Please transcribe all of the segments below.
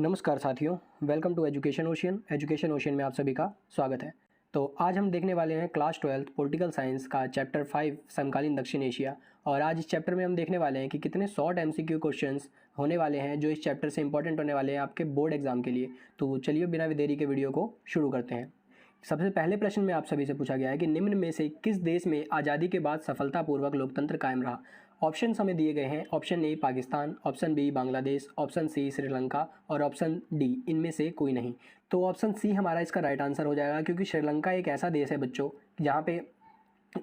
नमस्कार साथियों, welcome to education ocean में आप सभी का स्वागत है। तो आज हम देखने वाले हैं क्लास 12 पॉलिटिकल साइंस का चैप्टर 5 समकालीन दक्षिण एशिया। और आज इस चैप्टर में हम देखने वाले हैं कि कितने शॉर्ट एमसीक्यू क्वेश्चंस होने वाले हैं जो इस चैप्टर से इंपॉर्टेंट होने वाले हैं आपके बोर्ड एग्जाम के लिए। तो चलिए बिना देरी के वीडियो को शुरू करते हैं। सबसे पहले प्रश्न में आप सभी से पूछा गया है कि निम्न में से किस देश में आज़ादी के बाद सफलतापूर्वक लोकतंत्र कायम रहा। ऑप्शन हमें दिए गए हैं। Option A Pakistan, option B Bangladesh, option C Sri Lanka और ऑप्शन डी इनमें से कोई नहीं। तो ऑप्शन सी हमारा इसका राइट आंसर हो जाएगा, क्योंकि श्रीलंका एक ऐसा देश है बच्चों जहाँ पे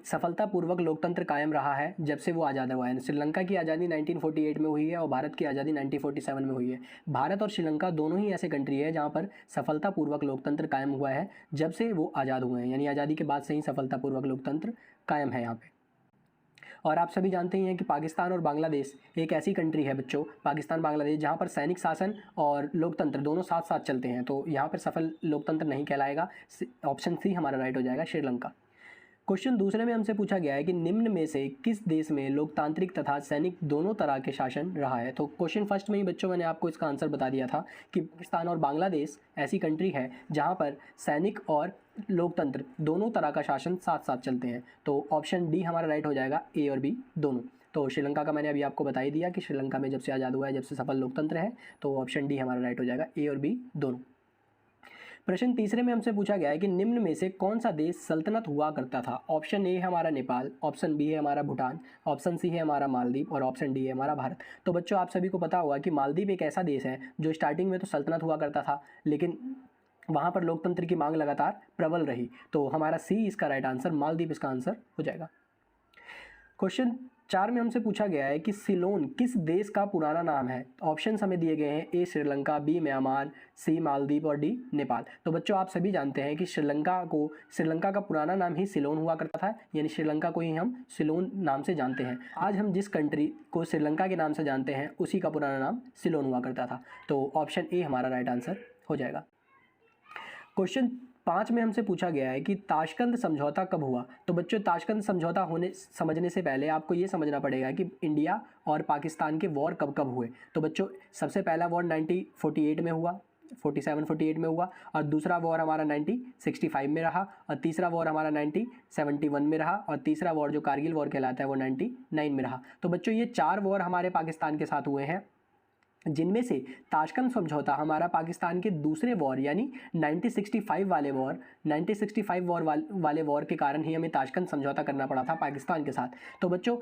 सफलतापूर्वक लोकतंत्र कायम रहा है जब से वो आज़ाद हुआ है। श्रीलंका की आज़ादी 1948 में हुई है और भारत की आज़ादी 1947 में हुई है। भारत और श्रीलंका दोनों ही ऐसे कंट्री है जहाँ पर सफलतापूर्वक लोकतंत्र कायम हुआ है जब से वो आज़ाद हुए हैं, यानी आज़ादी के बाद से ही सफलतापूर्वक लोकतंत्र कायम है यहाँ पे। और आप सभी जानते ही हैं कि पाकिस्तान और बांग्लादेश एक ऐसी कंट्री है बच्चों, पाकिस्तान बांग्लादेश, जहाँ पर सैनिक शासन और लोकतंत्र दोनों साथ साथ चलते हैं। तो यहाँ पर सफल लोकतंत्र नहीं कहलाएगा। ऑप्शन सी हमारा राइट हो जाएगा, श्रीलंका। क्वेश्चन दूसरे में हमसे पूछा गया है कि निम्न में से किस देश में लोकतांत्रिक तथा सैनिक दोनों तरह के शासन रहा है। तो क्वेश्चन फर्स्ट में ही बच्चों मैंने आपको इसका आंसर बता दिया था कि पाकिस्तान और बांग्लादेश ऐसी कंट्री है जहां पर सैनिक और लोकतंत्र दोनों तरह का शासन साथ साथ चलते हैं। तो ऑप्शन डी हमारा राइट हो जाएगा, ए और बी दोनों। तो श्रीलंका का मैंने अभी आपको बता ही दिया कि श्रीलंका में जब से आज़ाद हुआ है, जब से सफल लोकतंत्र है, तो ऑप्शन डी हमारा राइट हो जाएगा, ए और बी दोनों। प्रश्न तीसरे में हमसे पूछा गया है कि निम्न में से कौन सा देश सल्तनत हुआ करता था। ऑप्शन ए है हमारा नेपाल, ऑप्शन बी है हमारा भूटान, ऑप्शन सी है हमारा मालदीव और ऑप्शन डी है हमारा भारत। तो बच्चों आप सभी को पता होगा कि मालदीव एक ऐसा देश है जो स्टार्टिंग में तो सल्तनत हुआ करता था, लेकिन वहाँ पर लोकतंत्र की मांग लगातार प्रबल रही। तो हमारा सी इसका राइट आंसर, मालदीव इसका आंसर हो जाएगा। क्वेश्चन 4 में हमसे पूछा गया है कि सिलोन किस देश का पुराना नाम है। ऑप्शन हमें दिए गए हैं, ए श्रीलंका, बी म्यांमार, सी मालदीव और डी नेपाल। तो बच्चों आप सभी जानते हैं कि श्रीलंका का पुराना नाम ही सिलोन हुआ करता था, यानी श्रीलंका को ही हम सिलोन नाम से जानते हैं। आज हम जिस कंट्री को श्रीलंका के नाम से जानते हैं उसी का पुराना नाम सिलोन हुआ करता था। तो ऑप्शन ए हमारा राइट आंसर हो जाएगा। क्वेश्चन 5 में हमसे पूछा गया है कि ताशकंद समझौता कब हुआ। तो बच्चों ताशकंद समझौता समझने से पहले आपको ये समझना पड़ेगा कि इंडिया और पाकिस्तान के वॉर कब कब हुए। तो बच्चों सबसे पहला वॉर 1948 में हुआ, 47-48 में हुआ, और दूसरा वॉर हमारा 1965 में रहा, और तीसरा वॉर हमारा 1971 में रहा, और तीसरा वॉर जो कारगिल वॉर कहलाता है वो 1999 में रहा। तो बच्चों ये 4 वॉर हमारे पाकिस्तान के साथ हुए हैं, जिनमें से ताशकंद समझौता हमारा पाकिस्तान के दूसरे वॉर यानी 1965 वाले वॉर के कारण ही हमें ताशकंद समझौता करना पड़ा था पाकिस्तान के साथ। तो बच्चों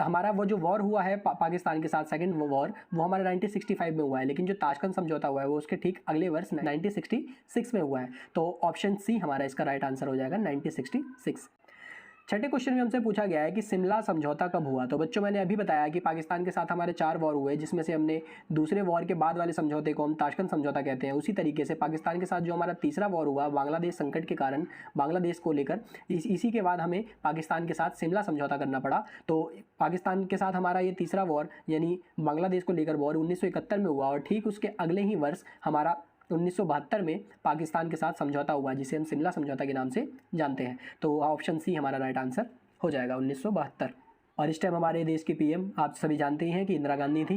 हमारा वो जो वॉर हुआ है पाकिस्तान के साथ सेकंड वॉर, वो हमारा 1965 में हुआ है, लेकिन जो ताशकंद समझौता हुआ है वो उसके ठीक अगले वर्ष 1966 में हुआ है। तो ऑप्शन सी हमारा इसका राइट आंसर हो जाएगा, 1966। छठे क्वेश्चन में हमसे पूछा गया है कि शिमला समझौता कब हुआ। तो बच्चों मैंने अभी बताया कि पाकिस्तान के साथ हमारे 4 वॉर हुए, जिसमें से हमने दूसरे वॉर के बाद वाले समझौते को हम ताशकंद समझौता कहते हैं। उसी तरीके से पाकिस्तान के साथ जो हमारा तीसरा वॉर हुआ बांग्लादेश संकट के कारण, बांग्लादेश को लेकर, इसी के बाद हमें पाकिस्तान के साथ शिमला समझौता करना पड़ा। तो पाकिस्तान के साथ हमारा ये तीसरा वॉर यानी बांग्लादेश को लेकर वॉर 1971 में हुआ, और ठीक उसके अगले ही वर्ष हमारा 1972 में पाकिस्तान के साथ समझौता हुआ, जिसे हम शिमला समझौता के नाम से जानते हैं। तो ऑप्शन सी हमारा राइट आंसर हो जाएगा, 1972। और इस टाइम हमारे देश की पीएम आप सभी जानते ही हैं कि इंदिरा गांधी थी।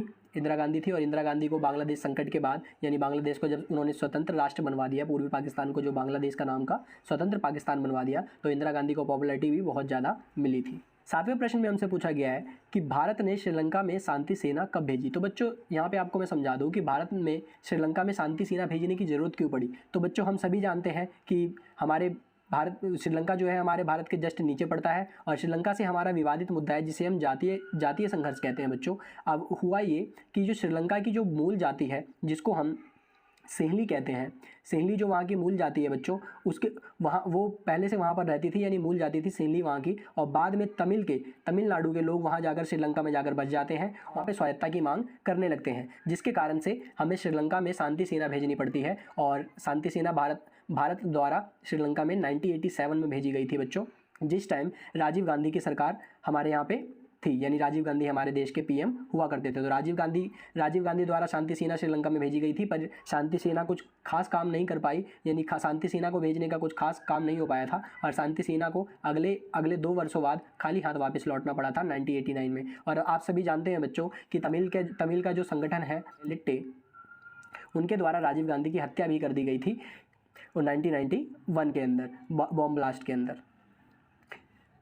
और इंदिरा गांधी को बांग्लादेश संकट के बाद, यानी बांग्लादेश को जब उन्होंने स्वतंत्र राष्ट्र बनवा दिया, पूर्वी पाकिस्तान को जो बांग्लादेश का नाम का स्वतंत्र पाकिस्तान बनवा दिया, तो इंदिरा गांधी को पॉपुलैरिटी भी बहुत ज़्यादा मिली थी। 7वें प्रश्न में हमसे पूछा गया है कि भारत ने श्रीलंका में शांति सेना कब भेजी। तो बच्चों यहाँ पे आपको मैं समझा दूँ कि भारत में श्रीलंका में शांति सेना भेजने की ज़रूरत क्यों पड़ी। तो बच्चों हम सभी जानते हैं कि श्रीलंका जो है हमारे भारत के जस्ट नीचे पड़ता है, और श्रीलंका से हमारा विवादित मुद्दा है जिसे हम जातीय संघर्ष कहते हैं बच्चों। अब हुआ ये कि जो श्रीलंका की जो मूल जाति है, जिसको हम सेहली कहते हैं, सेहली जो वहाँ की मूल जाति है बच्चों, उसके वहाँ वो पहले से वहाँ पर रहती थी, यानी मूल जाति थी सेहली वहाँ की, और बाद में तमिलनाडु के लोग वहाँ जाकर श्रीलंका में जाकर बस जाते हैं, वहाँ पे स्वायत्तता की मांग करने लगते हैं, जिसके कारण से हमें श्रीलंका में शांति सेना भेजनी पड़ती है। और शांति सेना भारत द्वारा श्रीलंका में 1987 में भेजी गई थी बच्चों, जिस टाइम राजीव गांधी की सरकार हमारे यहाँ पे थी, यानी राजीव गांधी हमारे देश के पीएम हुआ करते थे। तो राजीव गांधी द्वारा शांति सेना श्रीलंका में भेजी गई थी, पर शांति सेना कुछ खास काम नहीं कर पाई, यानी शांति सेना को भेजने का कुछ खास काम नहीं हो पाया था, और शांति सेना को अगले 2 वर्षों बाद खाली हाथ वापस लौटना पड़ा था 1989 में। और आप सभी जानते हैं बच्चों कि तमिल का जो संगठन है लिट्टे, उनके द्वारा राजीव गांधी की हत्या भी कर दी गई थी 1991 के अंदर बॉम्ब ब्लास्ट के अंदर।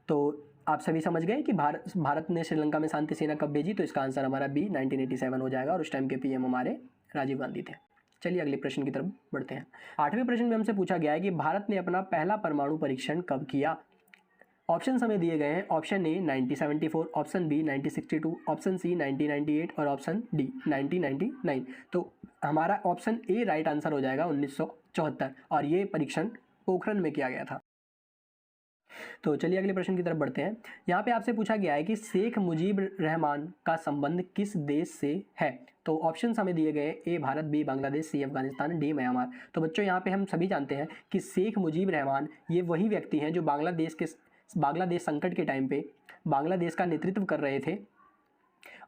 तो आप सभी समझ गए कि भारत ने श्रीलंका में शांति सेना कब भेजी, तो इसका आंसर हमारा बी 1987 हो जाएगा, और उस टाइम के पीएम हमारे राजीव गांधी थे। चलिए अगले प्रश्न की तरफ बढ़ते हैं। 8वें प्रश्न में हमसे पूछा गया है कि भारत ने अपना पहला परमाणु परीक्षण कब किया। ऑप्शन हमें दिए गए हैं, option A 1974, option B 1962, option C 1998 और ऑप्शन डी 1999। तो हमारा ऑप्शन ए राइट आंसर हो जाएगा 1974, और ये परीक्षण पोखरण में किया गया था। तो चलिए अगले प्रश्न की तरफ बढ़ते हैं। यहाँ पे आपसे पूछा गया है कि शेख मुजीब रहमान का संबंध किस देश से है। तो ऑप्शंस हमें दिए गए, ए भारत, बी बांग्लादेश, सी अफगानिस्तान, डी म्यांमार। तो बच्चों यहाँ पे हम सभी जानते हैं कि शेख मुजीब रहमान ये वही व्यक्ति हैं जो बांग्लादेश संकट के टाइम पे बांग्लादेश का नेतृत्व कर रहे थे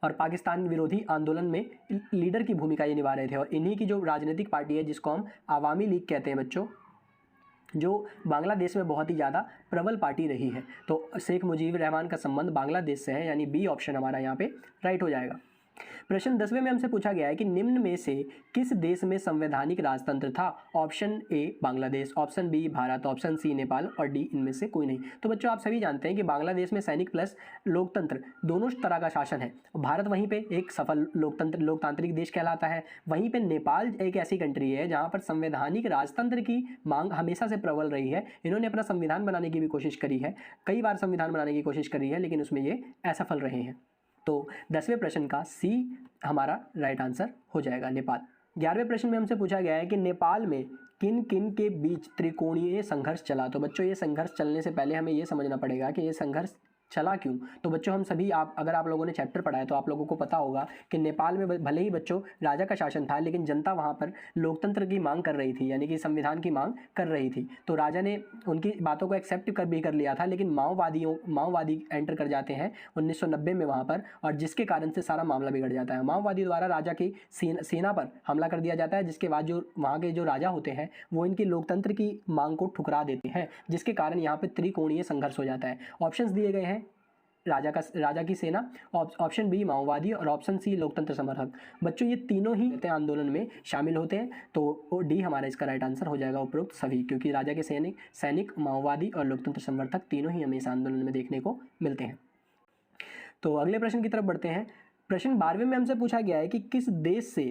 और पाकिस्तान विरोधी आंदोलन में लीडर की भूमिका ये निभा रहे थे। और इन्हीं की जो राजनीतिक पार्टी है जिसको हम आवामी लीग कहते हैं बच्चों, जो बांग्लादेश में बहुत ही ज़्यादा प्रबल पार्टी रही है। तो शेख मुजीब रहमान का संबंध बांग्लादेश से है, यानी बी ऑप्शन हमारा यहाँ पे राइट हो जाएगा। प्रश्न 10वें में हमसे पूछा गया है कि निम्न में से किस देश में संवैधानिक राजतंत्र था। Option A Bangladesh, option B Bharat, option C Nepal और डी इनमें से कोई नहीं। तो बच्चों आप सभी जानते हैं कि बांग्लादेश में सैनिक प्लस लोकतंत्र दोनों तरह का शासन है। भारत वहीं पे एक सफल लोकतांत्रिक देश कहलाता है, वहीं पे नेपाल एक ऐसी कंट्री है जहाँ पर संवैधानिक राजतंत्र की मांग हमेशा से प्रबल रही है। इन्होंने अपना संविधान बनाने की भी कोशिश करी है, कई बार संविधान बनाने की कोशिश करी है, लेकिन उसमें ये असफल रहे हैं। तो 10वें प्रश्न का सी हमारा राइट आंसर हो जाएगा, नेपाल। 11वें प्रश्न में हमसे पूछा गया है कि नेपाल में किन किन के बीच त्रिकोणीय संघर्ष चला। तो बच्चों ये संघर्ष चलने से पहले हमें ये समझना पड़ेगा कि ये संघर्ष चला क्यों। तो बच्चों हम सभी अगर आप लोगों ने चैप्टर पढ़ा है तो आप लोगों को पता होगा कि नेपाल में भले ही बच्चों राजा का शासन था, लेकिन जनता वहाँ पर लोकतंत्र की मांग कर रही थी, यानी कि संविधान की मांग कर रही थी। तो राजा ने उनकी बातों को एक्सेप्ट कर लिया था, लेकिन माओवादी एंटर कर जाते हैं 1990 में वहाँ पर, और जिसके कारण से सारा मामला बिगड़ जाता है। माओवादी द्वारा राजा की सेना पर हमला कर दिया जाता है, जिसके बाद जो वहाँ के जो राजा होते हैं वो इनकी लोकतंत्र की मांग को ठुकरा देते हैं, जिसके कारण यहाँ पर त्रिकोणीय संघर्ष हो जाता है। ऑप्शंस दिए गए हैं, राजा की सेना, ऑप्शन बी माओवादी और ऑप्शन सी लोकतंत्र समर्थक। बच्चों ये तीनों ही आंदोलन में शामिल होते हैं, तो डी हमारा इसका राइट आंसर हो जाएगा उपरोक्त सभी, क्योंकि राजा के सैनिक माओवादी और लोकतंत्र समर्थक तीनों ही हमें इस आंदोलन में देखने को मिलते हैं। तो अगले प्रश्न की तरफ बढ़ते हैं। प्रश्न 12वें में हमसे पूछा गया है कि किस देश से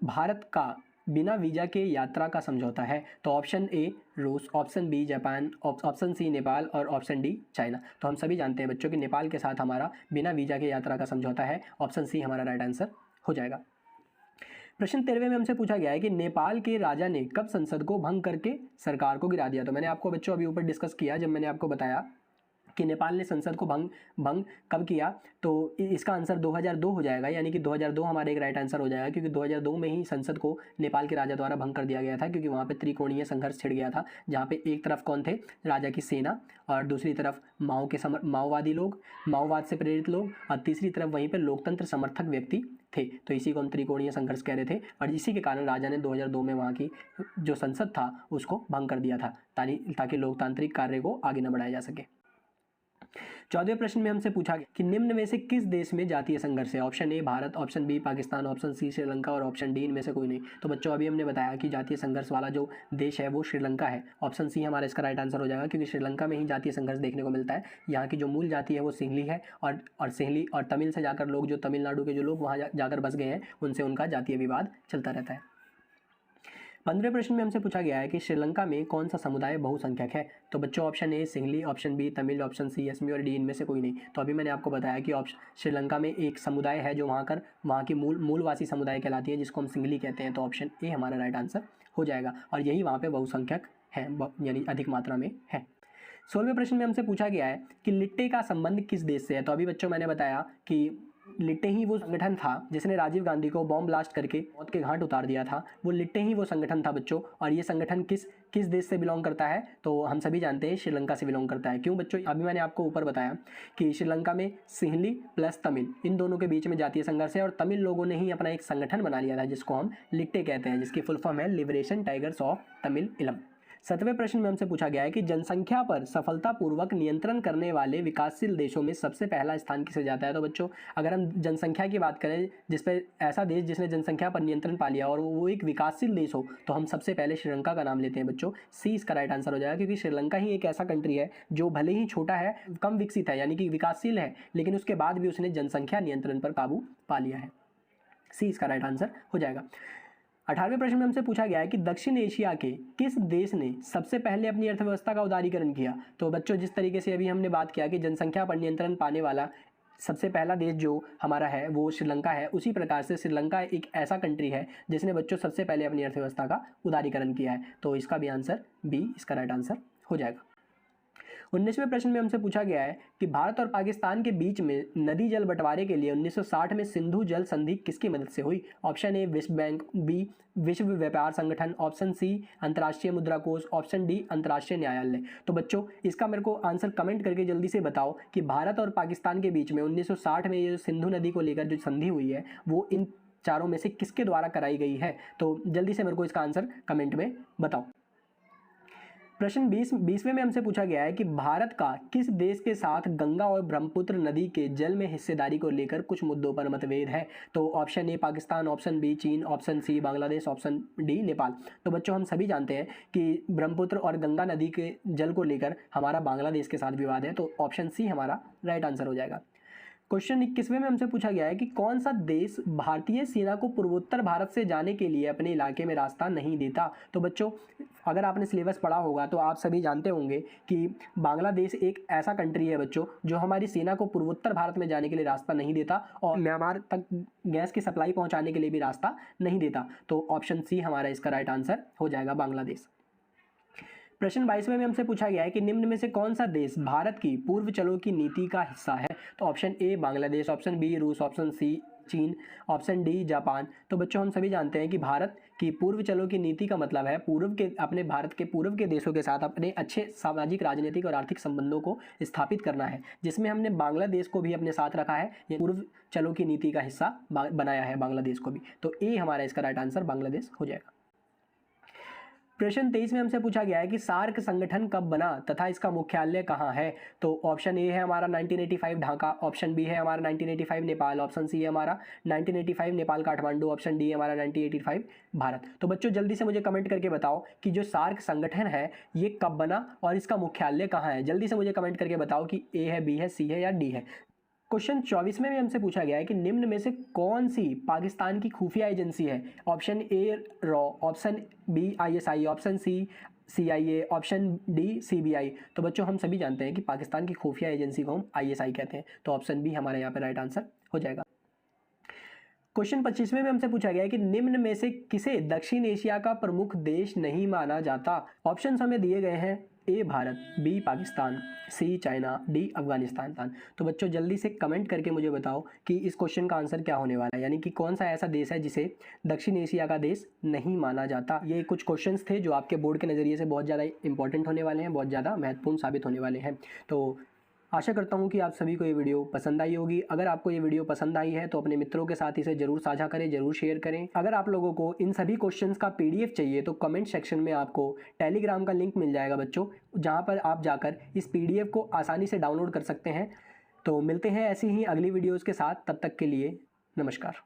भारत का बिना वीजा के यात्रा का समझौता है। तो ऑप्शन ए रूस, option B Japan, option C Nepal और ऑप्शन डी चाइना। तो हम सभी जानते हैं बच्चों कि नेपाल के साथ हमारा बिना वीजा के यात्रा का समझौता है, ऑप्शन सी हमारा राइट आंसर हो जाएगा। प्रश्न 13वें में हमसे पूछा गया है कि नेपाल के राजा ने कब संसद को भंग करके सरकार को गिरा दिया। तो मैंने आपको बच्चों अभी ऊपर डिस्कस किया, जब मैंने आपको बताया कि नेपाल ने संसद को भंग कब किया, तो इसका आंसर 2002 हो जाएगा, यानी कि 2002 हमारे एक राइट आंसर हो जाएगा, क्योंकि 2002 में ही संसद को नेपाल के राजा द्वारा भंग कर दिया गया था, क्योंकि वहाँ पे त्रिकोणीय संघर्ष छिड़ गया था, जहाँ पे एक तरफ कौन थे, राजा की सेना, और दूसरी तरफ माओवादी लोग, माओवाद से प्रेरित लोग, और तीसरी तरफ वहीं पर लोकतंत्र समर्थक व्यक्ति थे। तो इसी को हम त्रिकोणीय संघर्ष कह रहे थे, और इसी के कारण राजा ने 2002 में वहाँ की जो संसद था उसको भंग कर दिया था, ताकि लोकतांत्रिक कार्य को आगे न बढ़ाया जा सके। 14वें प्रश्न में हमसे पूछा गया कि निम्न में से किस देश में जातीय संघर्ष है। Option A Bharat, option B Pakistan, option C Sri Lanka और ऑप्शन डी इनमें से कोई नहीं। तो बच्चों अभी हमने बताया कि जातीय संघर्ष वाला जो देश है वो श्रीलंका है, ऑप्शन सी हमारा इसका राइट आंसर हो जाएगा, क्योंकि श्रीलंका में ही जातीय संघर्ष देखने को मिलता है। यहाँ की जो मूल जाति है वो सिंहली है, और सिंहली और तमिल से जाकर लोग, जो तमिलनाडु के जो लोग वहाँ जाकर बस गए हैं, उनसे उनका जातीय विवाद चलता रहता है। 15वें प्रश्न में हमसे पूछा गया है कि श्रीलंका में कौन सा समुदाय बहुसंख्यक है। तो बच्चों option A Sinhali, option B Tamil, option C Asami और डी इनमें से कोई नहीं। तो अभी मैंने आपको बताया कि श्रीलंका में एक समुदाय है जो वहाँ की मूलवासी समुदाय कहलाती है, जिसको हम सिंहली कहते हैं। तो ऑप्शन ए हमारा राइट आंसर हो जाएगा, और यही वहाँ पर बहुसंख्यक है, यानी अधिक मात्रा में है। 16वें प्रश्न में हमसे पूछा गया है कि लिट्टे का संबंध किस देश से है। तो अभी बच्चों मैंने बताया कि लिट्टे ही वो संगठन था जिसने राजीव गांधी को बॉम्ब ब्लास्ट करके मौत के घाट उतार दिया था। वो लिट्टे ही वो संगठन था बच्चों, और ये संगठन किस देश से बिलोंग करता है। तो हम सभी जानते हैं श्रीलंका से बिलोंग करता है। क्यों बच्चों, अभी मैंने आपको ऊपर बताया कि श्रीलंका में सिंहली प्लस तमिल, इन दोनों के बीच में जातीय संघर्ष है, और तमिल लोगों ने ही अपना एक संगठन बना लिया था जिसको हम लिट्टे कहते हैं, जिसकी फुल फॉर्म है लिबरेशन टाइगर्स ऑफ तमिल इलम। 7वें प्रश्न में हमसे पूछा गया है कि जनसंख्या पर सफलतापूर्वक नियंत्रण करने वाले विकासशील देशों में सबसे पहला स्थान किसे जाता है। तो बच्चों अगर हम जनसंख्या की बात करें जिस पर ऐसा देश जिसने जनसंख्या पर नियंत्रण पा लिया और वो एक विकासशील देश हो तो हम सबसे पहले श्रीलंका का नाम लेते हैं बच्चों। सी इसका राइट आंसर हो जाएगा, क्योंकि श्रीलंका ही एक ऐसा कंट्री है जो भले ही छोटा है, कम विकसित है यानी कि विकासशील है, लेकिन उसके बाद भी उसने जनसंख्या नियंत्रण पर काबू पा लिया है। सी इसका राइट आंसर हो जाएगा। 18वें प्रश्न में हमसे पूछा गया है कि दक्षिण एशिया के किस देश ने सबसे पहले अपनी अर्थव्यवस्था का उदारीकरण किया। तो बच्चों जिस तरीके से अभी हमने बात किया कि जनसंख्या पर नियंत्रण पाने वाला सबसे पहला देश जो हमारा है वो श्रीलंका है, उसी प्रकार से श्रीलंका एक ऐसा कंट्री है जिसने बच्चों सबसे पहले अपनी अर्थव्यवस्था का उदारीकरण किया है। तो इसका भी आंसर बी इसका राइट आंसर हो जाएगा। 19वें प्रश्न में हमसे पूछा गया है कि भारत और पाकिस्तान के बीच में नदी जल बंटवारे के लिए 1960 में सिंधु जल संधि किसकी मदद से हुई। ऑप्शन ए विश्व बैंक, बी विश्व व्यापार संगठन, ऑप्शन सी अंतर्राष्ट्रीय मुद्रा कोष, ऑप्शन डी अंतर्राष्ट्रीय न्यायालय। तो बच्चों इसका मेरे को आंसर कमेंट करके जल्दी से बताओ कि भारत और पाकिस्तान के बीच में 1960 में ये सिंधु नदी को लेकर जो संधि हुई है वो इन चारों में से किसके द्वारा कराई गई है। तो जल्दी से मेरे को इसका आंसर कमेंट में बताओ। प्रश्न 20वें में हमसे पूछा गया है कि भारत का किस देश के साथ गंगा और ब्रह्मपुत्र नदी के जल में हिस्सेदारी को लेकर कुछ मुद्दों पर मतभेद है। तो option A Pakistan, option B चीन, option C Bangladesh, option D Nepal. तो बच्चों हम सभी जानते हैं कि ब्रह्मपुत्र और गंगा नदी के जल को लेकर हमारा बांग्लादेश के साथ विवाद है, तो ऑप्शन सी हमारा राइट आंसर हो जाएगा। क्वेश्चन 21वें में हमसे पूछा गया है कि कौन सा देश भारतीय सेना को पूर्वोत्तर भारत से जाने के लिए अपने इलाके में रास्ता नहीं देता। तो बच्चों अगर आपने सिलेबस पढ़ा होगा तो आप सभी जानते होंगे कि बांग्लादेश एक ऐसा कंट्री है बच्चों जो हमारी सेना को पूर्वोत्तर भारत में जाने के लिए रास्ता नहीं देता और म्यांमार तक गैस की सप्लाई पहुंचाने के लिए भी रास्ता नहीं देता। तो ऑप्शन सी हमारा इसका राइट आंसर हो जाएगा, बांग्लादेश। प्रश्न 22वें में हमसे पूछा गया है कि निम्न में से कौन सा देश भारत की पूर्व चलो की नीति का हिस्सा है। तो option A Bangladesh, option B रूस, ऑप्शन सी चीन, ऑप्शन डी जापान। तो बच्चों हम सभी जानते हैं कि भारत की पूर्व चलो की नीति का मतलब है पूर्व के अपने भारत के पूर्व के देशों के साथ अपने अच्छे सामाजिक, राजनीतिक और आर्थिक संबंधों को स्थापित करना है, जिसमें हमने बांग्लादेश को भी अपने साथ रखा है। ये पूर्व चलो की नीति का हिस्सा बनाया है बांग्लादेश को भी। तो ए हमारा इसका राइट आंसर बांग्लादेश हो जाएगा। प्रश्न 23 में हमसे पूछा गया है कि सार्क संगठन कब बना तथा इसका मुख्यालय कहाँ है। तो ऑप्शन ए है हमारा 1985 ढाका, ऑप्शन बी है हमारा 1985 नेपाल, ऑप्शन सी है हमारा 1985 नेपाल काठमांडू, ऑप्शन डी है हमारा 1985 भारत। तो बच्चों जल्दी से मुझे कमेंट करके बताओ कि जो सार्क संगठन है ये कब बना और इसका मुख्यालय कहाँ है। जल्दी से मुझे कमेंट करके बताओ कि ए है, बी है, सी है या डी है। क्वेश्चन 24 में भी हमसे पूछा गया है कि निम्न में से कौन सी पाकिस्तान की खुफिया एजेंसी है। ऑप्शन ए रॉ, option B ISI, option C CIA, option D CBI। तो बच्चों हम सभी जानते हैं कि पाकिस्तान की खुफिया एजेंसी को हम ISI कहते हैं। तो ऑप्शन बी हमारे यहाँ पे राइट आंसर हो जाएगा। क्वेश्चन 25वें में हमसे पूछा गया है कि निम्न में से किसे दक्षिण एशिया का प्रमुख देश नहीं माना जाता। ऑप्शंस हमें दिए गए हैं ए भारत, बी पाकिस्तान, सी चाइना, डी अफगानिस्तान। तो बच्चों जल्दी से कमेंट करके मुझे बताओ कि इस क्वेश्चन का आंसर क्या होने वाला है, यानी कि कौन सा ऐसा देश है जिसे दक्षिण एशिया का देश नहीं माना जाता। ये कुछ क्वेश्चंस थे जो आपके बोर्ड के नज़रिए से बहुत ज़्यादा इंपॉर्टेंट होने वाले हैं, बहुत ज़्यादा महत्वपूर्ण साबित होने वाले हैं। तो आशा करता हूँ कि आप सभी को ये वीडियो पसंद आई होगी। अगर आपको ये वीडियो पसंद आई है तो अपने मित्रों के साथ इसे जरूर साझा करें, जरूर शेयर करें। अगर आप लोगों को इन सभी क्वेश्चंस का PDF चाहिए तो कमेंट सेक्शन में आपको टेलीग्राम का लिंक मिल जाएगा बच्चों, जहाँ पर आप जाकर इस PDF को आसानी से डाउनलोड कर सकते हैं। तो मिलते हैं ऐसी ही अगली वीडियोज़ के साथ, तब तक के लिए नमस्कार।